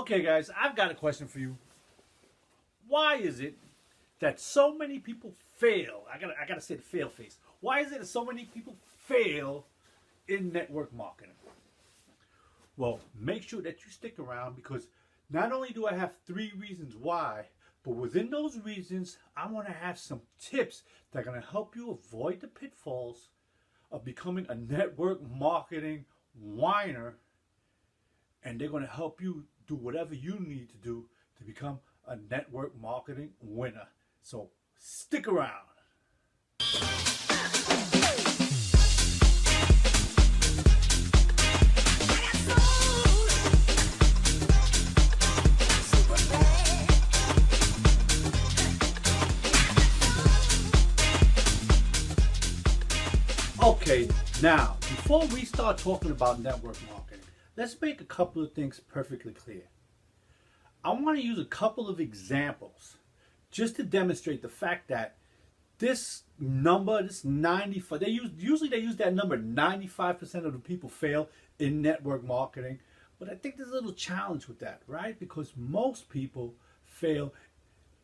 Okay, guys, I've got a question for you. Why is it that so many people fail? I gotta say the fail face. Why is it that so many people fail in network marketing? Well, make sure that you stick around because not only do I have 3 reasons why, but within those reasons, I want to have some tips that are going to help you avoid the pitfalls of becoming a network marketing whiner, and they're going to help you do whatever you need to do to become a network marketing winner. So stick around. Okay, now, before we start talking about network marketing, let's make a couple of things perfectly clear. I want to use a couple of examples just to demonstrate the fact that this number, this 95, usually they use that number, 95% of the people fail in network marketing. But I think there's a little challenge with that, right? Because most people fail,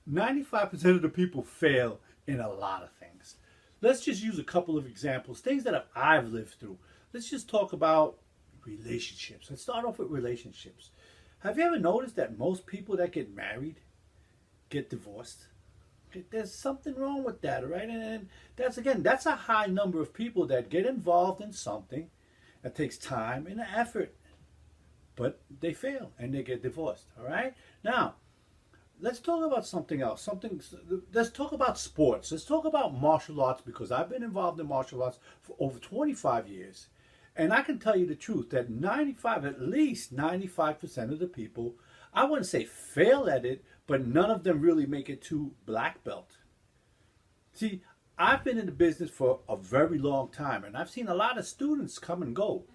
95% of the people fail in a lot of things. Let's just use a couple of examples, things that I've lived through. Let's just talk about relationships. Let's start off with relationships. Have you ever noticed that most people that get married get divorced? There's something wrong with that, right? And that's a high number of people that get involved in something that takes time and effort, but they fail and they get divorced, all right? Now, let's talk about something else. Let's talk about sports. Let's talk about martial arts because I've been involved in martial arts for over 25 years. And I can tell you the truth that at least 95% of the people, I wouldn't say fail at it, but none of them really make it to black belt. See, I've been in the business for a very long time and I've seen a lot of students come and go.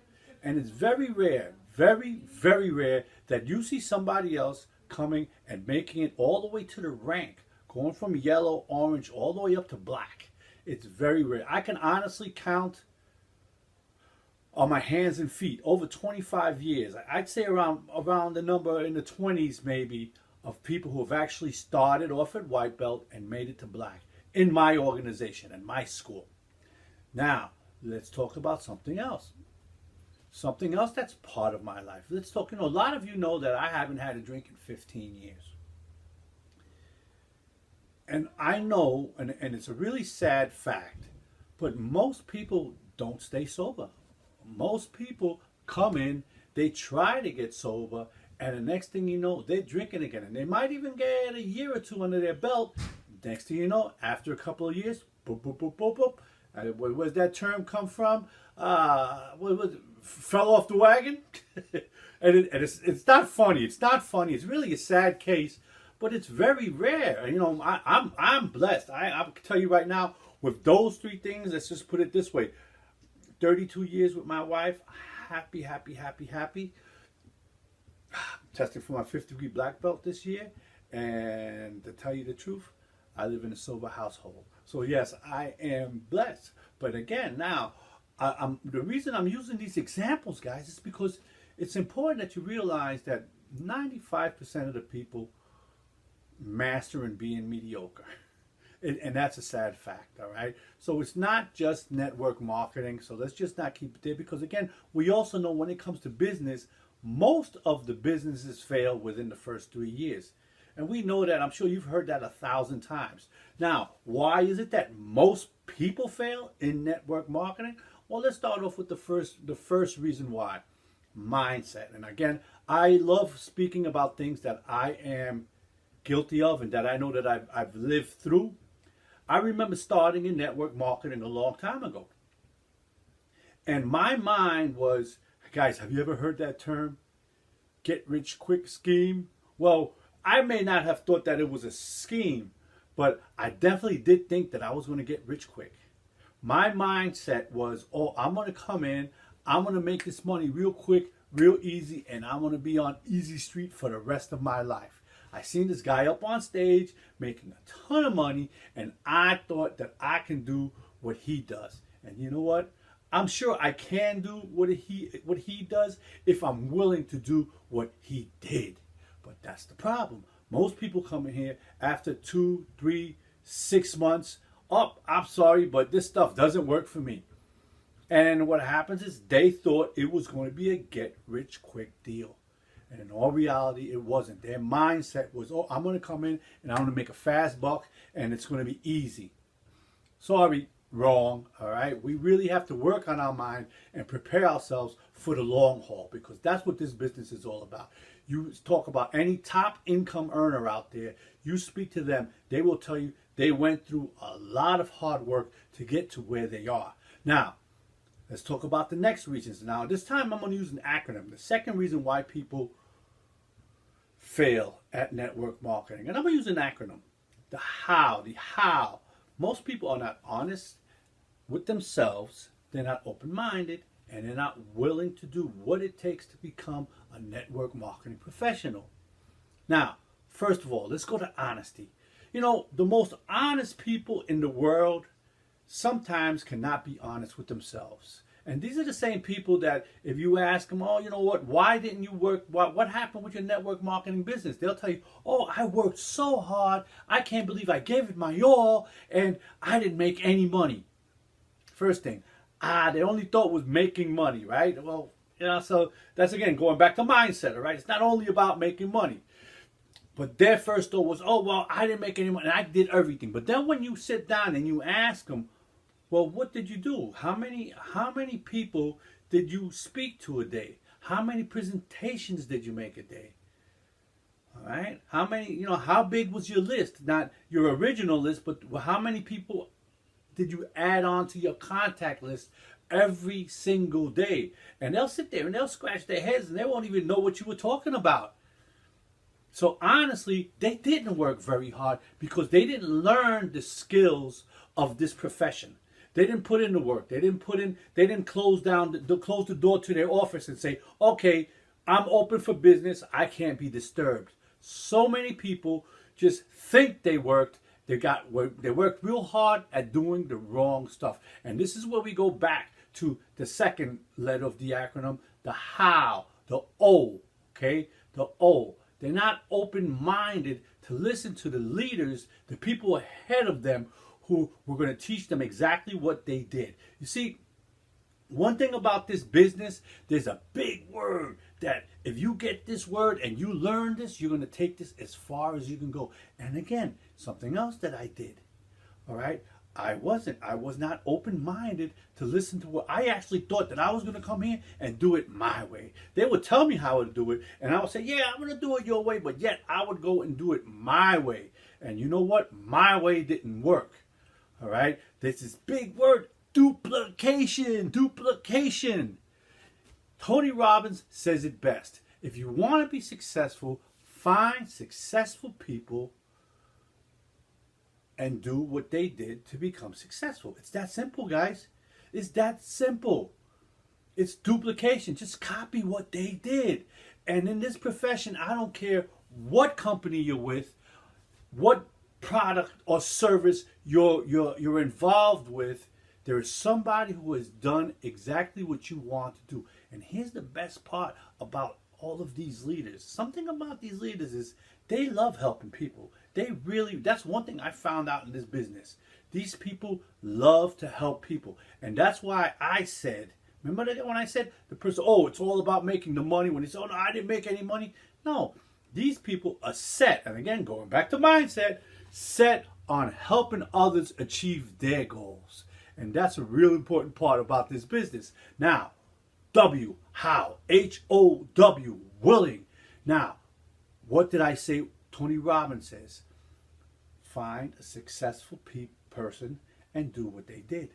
And it's very rare, very, very rare that you see somebody else coming and making it all the way to the rank, going from yellow, orange, all the way up to black. It's very rare. I can honestly count on my hands and feet over 25 years. I'd say around the number in the 20s maybe of people who have actually started off at white belt and made it to black in my organization and my school. Now, let's talk about something else. Something else that's part of my life. Let's talk, a lot of you know that I haven't had a drink in 15 years. And I know, and it's a really sad fact, but most people don't stay sober. Most people come in, they try to get sober, and the next thing you know, they're drinking again. And they might even get a year or two under their belt. Next thing you know, after a couple of years, boop, boop, boop, boop, boop. Where's that term come from? Fell off the wagon. and it's not funny. It's not funny. It's really a sad case, but it's very rare. I'm blessed. I can tell you right now, with those 3 things, let's just put it this way. 32 years with my wife, happy, happy, happy, happy. Testing for my 5th degree black belt this year, and to tell you the truth, I live in a sober household. So yes, I am blessed. But again, now, the reason I'm using these examples, guys, is because it's important that you realize that 95% of the people master in being mediocre. And that's a sad fact, all right? So it's not just network marketing, so let's just not keep it there because, again, we also know when it comes to business, most of the businesses fail within the first 3 years. And we know that. I'm sure you've heard that 1,000 times. Now, why is it that most people fail in network marketing? Well, let's start off with the first reason why. Mindset. And again, I love speaking about things that I am guilty of and that I know that I've lived through. I remember starting in network marketing a long time ago. And my mind was, guys, have you ever heard that term? Get rich quick scheme? Well, I may not have thought that it was a scheme, but I definitely did think that I was going to get rich quick. My mindset was, I'm going to come in, I'm going to make this money real quick, real easy, and I'm going to be on easy street for the rest of my life. I seen this guy up on stage making a ton of money, and I thought that I can do what he does. And you know what? I'm sure I can do what he does if I'm willing to do what he did. That's the problem. Most people come in here after 2, 3, 6 months. Oh, I'm sorry, but this stuff doesn't work for me. And what happens is they thought it was going to be a get-rich-quick deal. And in all reality, it wasn't. Their mindset was, oh, I'm going to come in and I'm going to make a fast buck and it's going to be easy. Sorry, wrong, all right? We really have to work on our mind and prepare ourselves for the long haul, because that's what this business is all about. You talk about any top income earner out there, you speak to them, they will tell you they went through a lot of hard work to get to where they are. Now, let's talk about the next reasons. Now, this time I'm going to use an acronym. The second reason why people fail at network marketing. And I'm going to use an acronym. The how. Most people are not honest with themselves. They're not open-minded. And they're not willing to do what it takes to become a network marketing professional. Now, first of all, let's go to honesty. You know, the most honest people in the world sometimes cannot be honest with themselves. And these are the same people that if you ask them, oh, you know what, why didn't you work? What happened with your network marketing business? They'll tell you, oh, I worked so hard. I can't believe I gave it my all and I didn't make any money. First thing, they only thought was making money, right? Well, you know, so that's again going back to mindset, all right? It's not only about making money. But their first thought was, oh, well, I didn't make any money. I did everything. But then when you sit down and you ask them, well, what did you do? How many people did you speak to a day? How many presentations did you make a day? All right? How many, you know, how big was your list? Not your original list, but how many people did you add on to your contact list every single day? And they'll sit there and they'll scratch their heads and they won't even know what you were talking about. So honestly, they didn't work very hard because they didn't learn the skills of this profession. They didn't put in the work. They didn't close the door to their office and say, okay, I'm open for business. I can't be disturbed. So many people just think they worked. They worked real hard at doing the wrong stuff. And this is where we go back to the second letter of the acronym, the how, the O, okay? The O. They're not open-minded to listen to the leaders, the people ahead of them who were going to teach them exactly what they did. You see, one thing about this business, there's a big word that if you get this word and you learn this, you're going to take this as far as you can go. And again, something else that I did, all right? I was not open-minded to listen to what I actually thought that I was going to come here and do it my way. They would tell me how to do it, and I would say, yeah, I'm going to do it your way, but yet I would go and do it my way. And you know what? My way didn't work, all right? There's this big word, duplication. Tony Robbins says it best. If you want to be successful, find successful people and do what they did to become successful. It's that simple, guys. It's that simple. It's duplication. Just copy what they did. And in this profession, I don't care what company you're with, what product or service you're involved with, there is somebody who has done exactly what you want to do. And here's the best part about all of these leaders. Something about these leaders is they love helping people. That's one thing I found out in this business. These people love to help people. And that's why I said, remember that when I said the person, oh, it's all about making the money, when he said, oh, no, I didn't make any money. No, these people are set, and again, going back to mindset, set on helping others achieve their goals. And that's a real important part about this business. Now, W, how, H-O-W, willing. Now, what did I say? Tony Robbins says, find a successful person and do what they did.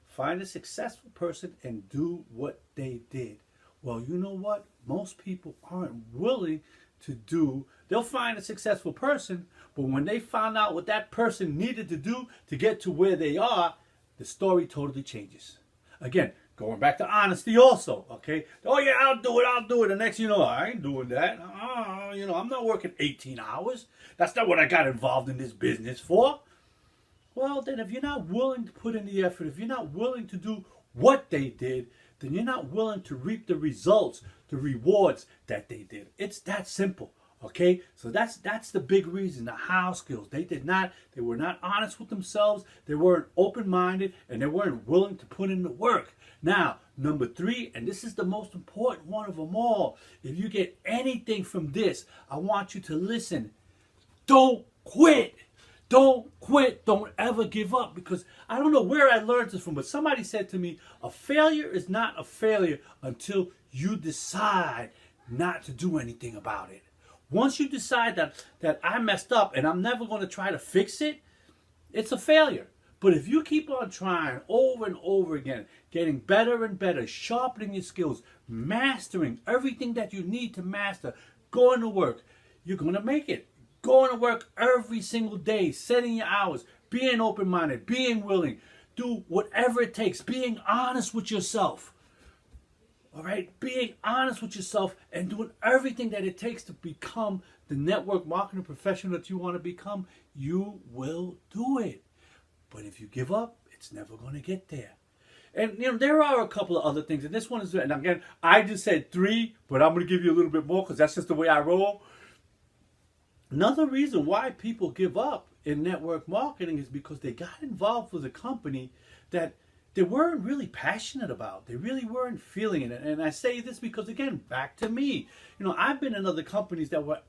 Find a successful person and do what they did. Well, you know what? Most people aren't willing to do. They'll find a successful person, but when they found out what that person needed to do to get to where they are, the story totally changes. Again, going back to honesty also, okay? Oh yeah, I'll do it. The next, I ain't doing that. I'm not working 18 hours. That's not what I got involved in this business for. Well, then if you're not willing to put in the effort, if you're not willing to do what they did, then you're not willing to reap the results, the rewards that they did. It's that simple, Okay, so that's the big reason. The how skills. They were not honest with themselves. They weren't open-minded, and they weren't willing to put in the work. Now, number 3, and this is the most important one of them all. If you get anything from this, I want you to listen. Don't quit. Don't quit. Don't ever give up. Because I don't know where I learned this from, but somebody said to me, a failure is not a failure until you decide not to do anything about it. Once you decide that I messed up and I'm never going to try to fix it, it's a failure. But if you keep on trying over and over again, getting better and better, sharpening your skills, mastering everything that you need to master, going to work, you're going to make it. Going to work every single day, setting your hours, being open-minded, being willing, do whatever it takes, being honest with yourself. All right, being honest with yourself and doing everything that it takes to become the network marketing professional that you want to become, you will do it. But if you give up, it's never going to get there. And there are a couple of other things, and this one is, and again, I just said 3, but I'm going to give you a little bit more because that's just the way I roll. Another reason why people give up in network marketing is because they got involved with a company that they weren't really passionate about. They really weren't feeling it. And I say this because, again, back to me. I've been in other companies that were,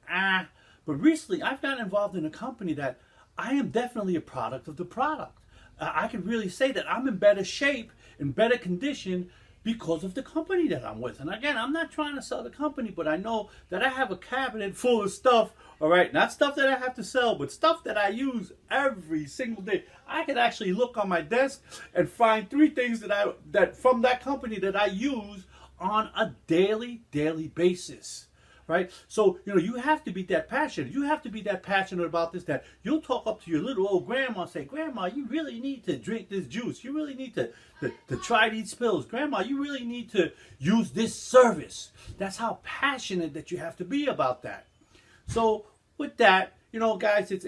but recently I've gotten involved in a company that I am definitely a product of the product. I can really say that I'm in better shape, in better condition because of the company that I'm with. And again, I'm not trying to sell the company, but I know that I have a cabinet full of stuff, all right? Not stuff that I have to sell, but stuff that I use every single day. I can actually look on my desk and find 3 things that from that company that I use on a daily basis. Right? So, you have to be that passionate. You have to be that passionate about this, that you'll talk up to your little old grandma and say, Grandma, you really need to drink this juice. You really need to try these pills. Grandma, you really need to use this service. That's how passionate that you have to be about that. So with that, guys, it's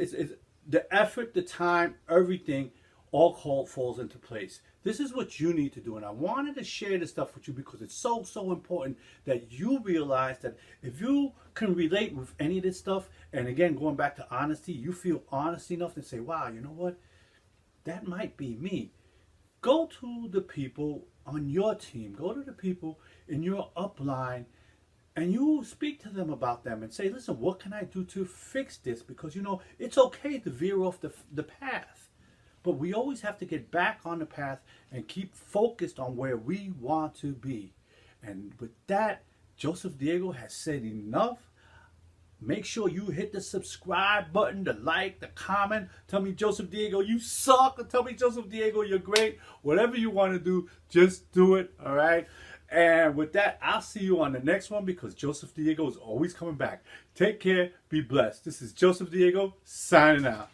the effort, the time, everything all falls into place. This is what you need to do. And I wanted to share this stuff with you because it's so important that you realize that if you can relate with any of this stuff, and again, going back to honesty, you feel honest enough to say, wow, you know what? That might be me. Go to the people on your team. Go to the people in your upline, and you speak to them about them and say, listen, what can I do to fix this? Because, it's okay to veer off the path. But we always have to get back on the path and keep focused on where we want to be. And with that, JosephDiego has said enough. Make sure you hit the subscribe button, the like, the comment. Tell me, JosephDiego, you suck. Or tell me, JosephDiego, you're great. Whatever you want to do, just do it, all right? And with that, I'll see you on the next one because JosephDiego is always coming back. Take care. Be blessed. This is JosephDiego signing out.